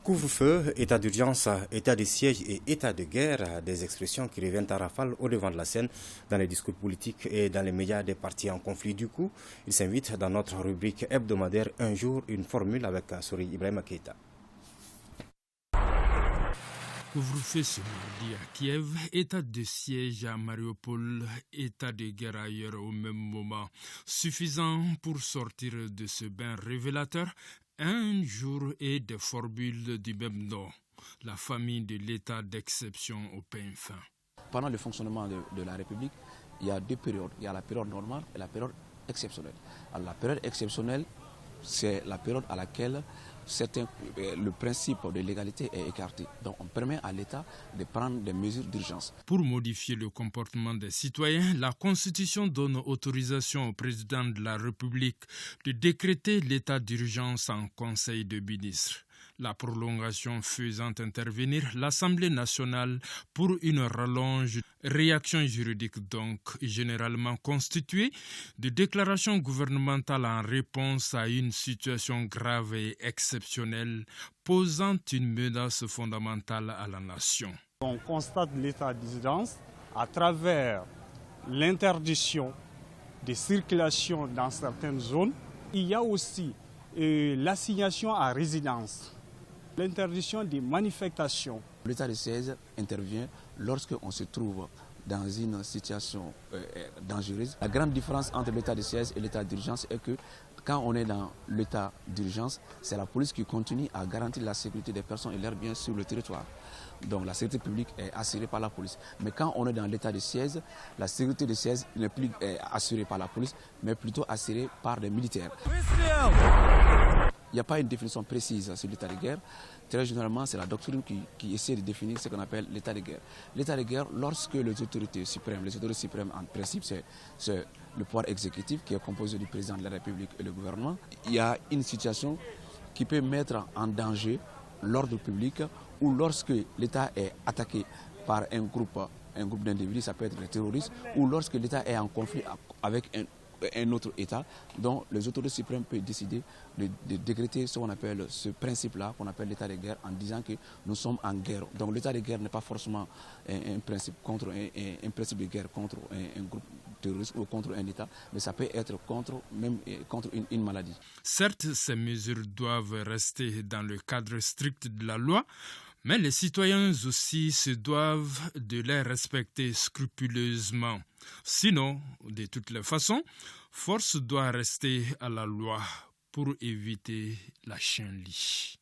Couvre-feu, état d'urgence, état de siège et état de guerre, des expressions qui reviennent à rafale au devant de la scène dans les discours politiques et dans les médias des partis en conflit. Du coup, il s'invite dans notre rubrique hebdomadaire Un jour, une formule avec Souri Ibrahima Keïta. Couvre-feu ce mardi à Kiev, état de siège à Mariupol, état de guerre ailleurs au même moment. Suffisant pour sortir de ce bain révélateur, un jour et des formules du même nom. La famille de l'état d'exception au pain fin. Pendant le fonctionnement de la République, il y a deux périodes. Il y a la période normale et la période exceptionnelle. Alors, la période exceptionnelle, c'est la période à laquelle le principe de l'égalité est écarté. Donc on permet à l'État de prendre des mesures d'urgence. Pour modifier le comportement des citoyens, la Constitution donne autorisation au président de la République de décréter l'état d'urgence en Conseil de ministres. La prolongation faisant intervenir l'Assemblée nationale pour une rallonge, réaction juridique donc généralement constituée de déclarations gouvernementales en réponse à une situation grave et exceptionnelle posant une menace fondamentale à la nation. On constate l'état d'urgence à travers l'interdiction de circulation dans certaines zones. Il y a aussi l'assignation à résidence. L'interdiction des manifestations. L'état de siège intervient lorsqu'on se trouve dans une situation dangereuse. La grande différence entre l'état de siège et l'état d'urgence est que quand on est dans l'état d'urgence, c'est la police qui continue à garantir la sécurité des personnes et leurs biens sur le territoire. Donc la sécurité publique est assurée par la police. Mais quand on est dans l'état de siège, la sécurité de siège n'est plus assurée par la police, mais plutôt assurée par des militaires. Il n'y a pas une définition précise sur l'état de guerre. Très généralement, c'est la doctrine qui essaie de définir ce qu'on appelle l'état de guerre. L'état de guerre, lorsque les autorités suprêmes en principe, c'est le pouvoir exécutif qui est composé du président de la République et le gouvernement, il y a une situation qui peut mettre en danger l'ordre public ou lorsque l'État est attaqué par un groupe d'individus, ça peut être des terroristes, ou lorsque l'État est en conflit avec un autre État, dont les autorités suprêmes peuvent décider de décréter ce principe-là, qu'on appelle l'état de guerre, en disant que nous sommes en guerre. Donc l'état de guerre n'est pas forcément un principe de guerre contre un groupe terroriste ou contre un État, mais ça peut être contre une maladie. Certes, ces mesures doivent rester dans le cadre strict de la loi, mais les citoyens aussi se doivent de les respecter scrupuleusement. Sinon, de toutes les façons, force doit rester à la loi pour éviter la chienlit.